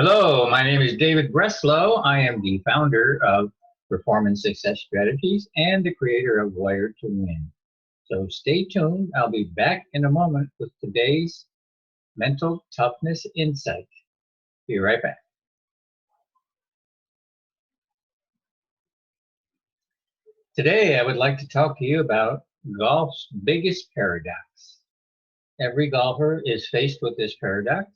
Hello, my name is David Breslow. I am the founder of Performance Success Strategies and the creator of Wired to Win. So stay tuned. I'll be back in a moment with today's mental toughness insight. Be right back. Today, I would like to talk to you about golf's biggest paradox. Every golfer is faced with this paradox,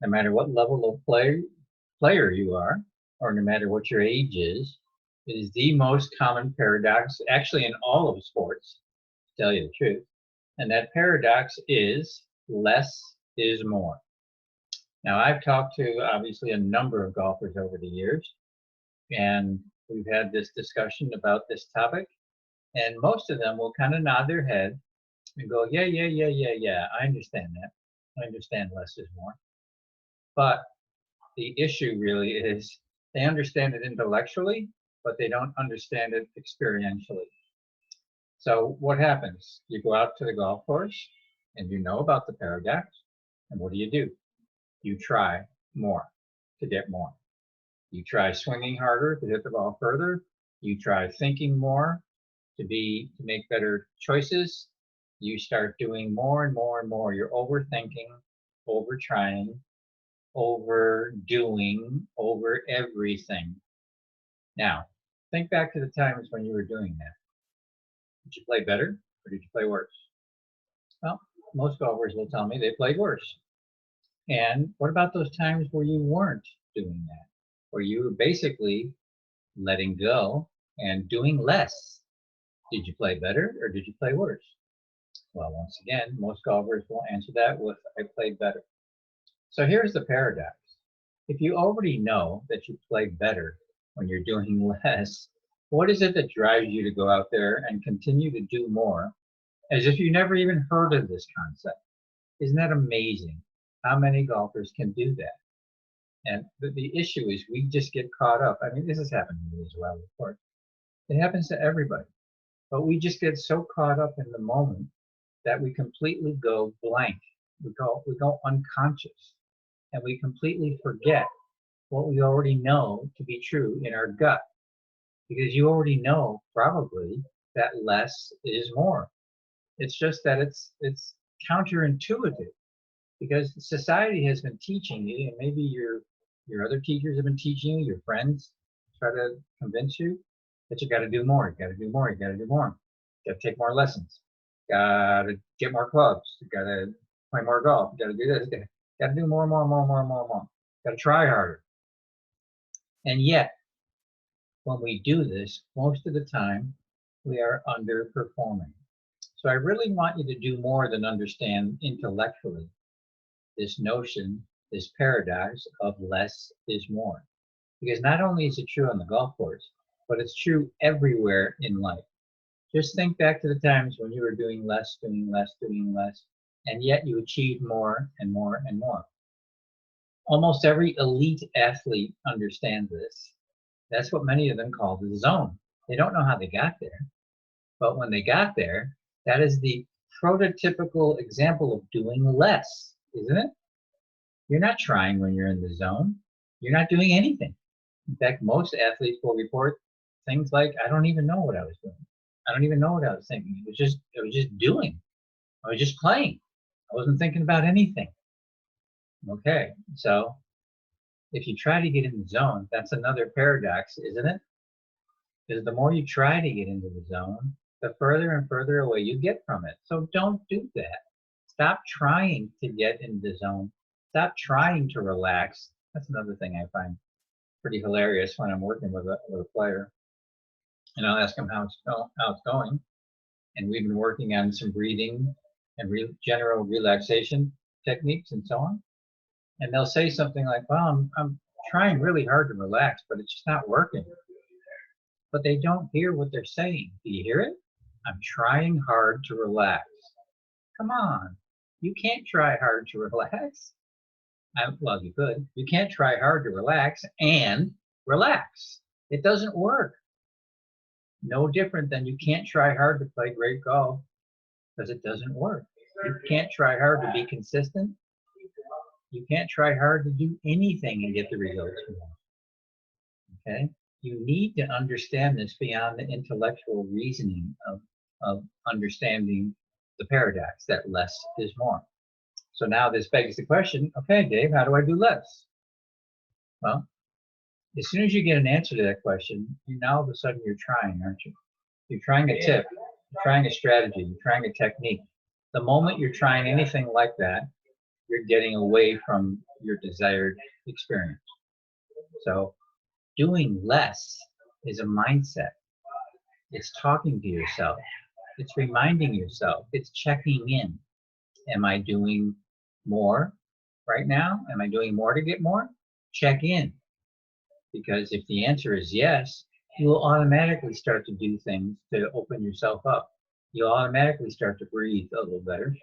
no matter what level of player you are, or no matter what your age is. It is the most common paradox, actually, in all of sports, to tell you the truth. And that paradox is less is more. Now, I've talked to, obviously, a number of golfers over the years, and we've had this discussion about this topic, and most of them will kind of nod their head and go, yeah, I understand that. I understand less is more. But the issue really is they understand it intellectually, but they don't understand it experientially. So what happens? You go out to the golf course and you know about the paradox, and what do? You try more to get more. You try swinging harder to hit the ball further. You try thinking more to make better choices. You start doing more and more and more. You're overthinking, over trying, overdoing, over everything. Now, think back to the times when you were doing that. Did you play better or did you play worse? Well, most golfers will tell me they played worse. And what about those times where you weren't doing that? Where you were basically letting go and doing less? Did you play better or did you play worse? Well, once again, most golfers will answer that with, I played better. So here's the paradox. If you already know that you play better when you're doing less, what is it that drives you to go out there and continue to do more as if you never even heard of this concept? Isn't that amazing how many golfers can do that? And the issue is we just get caught up. I mean, this has happened to me as well, of course. It happens to everybody. But we just get so caught up in the moment that we completely go blank. We go unconscious. And we completely forget what we already know to be true in our gut. Because you already know probably that less is more. It's just that it's counterintuitive, because society has been teaching you, and maybe your other teachers have been teaching you, your friends try to convince you that you got to do more, you got to do more, you got to do more, you got to take more lessons, got to get more clubs, you got to play more golf, you got to do this, got to do more, got to try harder. And yet, when we do this, most of the time, we are underperforming. So I really want you to do more than understand intellectually this notion, this paradox of less is more. Because not only is it true on the golf course, but it's true everywhere in life. Just think back to the times when you were doing less, and yet you achieved more and more and more. Almost every elite athlete understands this. That's what many of them call the zone. They don't know how they got there, but when they got there, that is the prototypical example of doing less, isn't it? You're not trying when you're in the zone. You're not doing anything. In fact, most athletes will report things like, I don't even know what I was doing. I don't even know what I was thinking. I was just doing. I was just playing. I wasn't thinking about anything. Okay, so if you try to get in the zone, that's another paradox, isn't it? Because the more you try to get into the zone, the further and further away you get from it. So don't do that. Stop trying to get in the zone. Stop trying to relax. That's another thing I find pretty hilarious when I'm working with a player. And I'll ask them how it's going. And we've been working on some breathing and general relaxation techniques and so on. And they'll say something like, well, I'm trying really hard to relax, but it's just not working. But they don't hear what they're saying. Do you hear it? I'm trying hard to relax. Come on. You can't try hard to relax. Well, you could. You can't try hard to relax and relax. It doesn't work. No different than you can't try hard to play great golf, because it doesn't work. You can't try hard to be consistent. You can't try hard to do anything and get the results you want. Okay? You need to understand this beyond the intellectual reasoning of understanding the paradox that less is more. So now this begs the question, okay, Dave, how do I do less? Well, as soon as you get an answer to that question, now all of a sudden you're trying, aren't you? You're trying a tip, you're trying a strategy, you're trying a technique. The moment you're trying anything like that, you're getting away from your desired experience. So doing less is a mindset. It's talking to yourself. It's reminding yourself. It's checking in. Am I doing more right now? Am I doing more to get more? Check in. Because if the answer is yes, you will automatically start to do things to open yourself up. You'll automatically start to breathe a little better.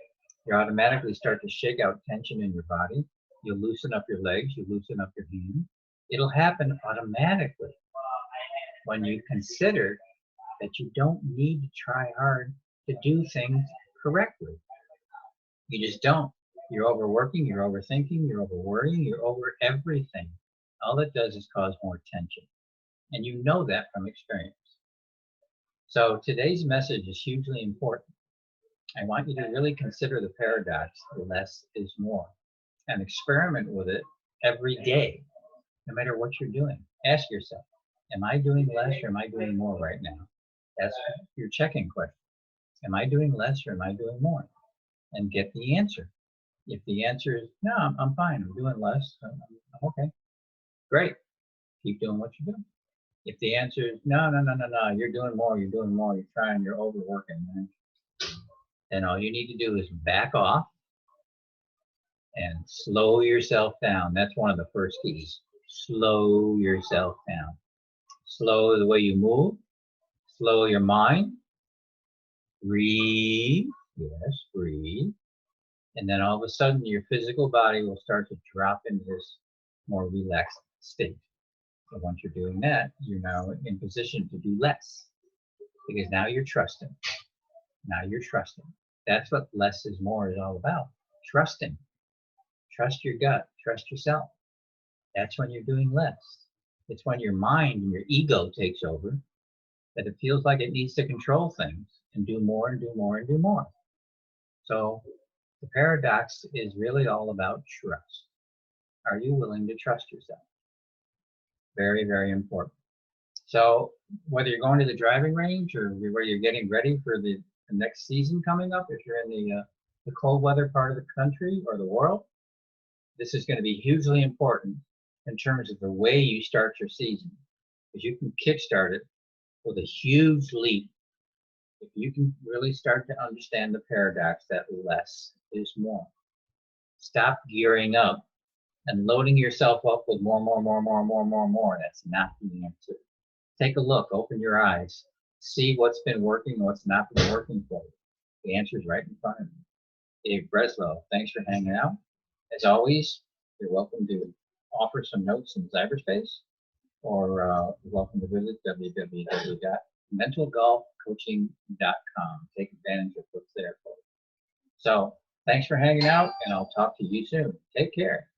You automatically start to shake out tension in your body. You'll loosen up your legs. You loosen up your hands. It'll happen automatically when you consider that you don't need to try hard to do things correctly. You just don't. You're overworking, you're overthinking, you're overworrying, you're over everything. All it does is cause more tension. And you know that from experience. So today's message is hugely important. I want you to really consider the paradox, less is more, and experiment with it every day, no matter what you're doing. Ask yourself, am I doing less or am I doing more right now? That's your check-in question. Am I doing less or am I doing more? And get the answer. If the answer is, no, I'm fine, I'm doing less, I'm okay, great, keep doing what you're doing. If the answer is, no, you're doing more, you're trying, you're overworking, man, then all you need to do is back off and slow yourself down. That's one of the first keys. Slow yourself down. Slow the way you move, slow your mind, breathe, yes, breathe. And then all of a sudden your physical body will start to drop into this more relaxed state. So once you're doing that, you're now in position to do less because now you're trusting. Now you're trusting. That's what less is more is all about. Trusting. Trust your gut. Trust yourself. That's when you're doing less. It's when your mind and your ego takes over that it feels like it needs to control things and do more and do more and do more. So the paradox is really all about trust. Are you willing to trust yourself? Very, very important. So whether you're going to the driving range or where you're getting ready for the next season coming up, if you're in the cold weather part of the country or the world, this is going to be hugely important in terms of the way you start your season. Because you can kickstart it with a huge leap if you can really start to understand the paradox that less is more. Stop gearing up and loading yourself up with more. That's not the answer. Take a look, open your eyes, see what's been working and what's not been working for you. The answer is right in front of you. Dave Breslow, thanks for hanging out. As always, you're welcome to offer some notes in cyberspace, or you're welcome to visit www.mentalgolfcoaching.com. Take advantage of what's there for you. So thanks for hanging out, and I'll talk to you soon. Take care.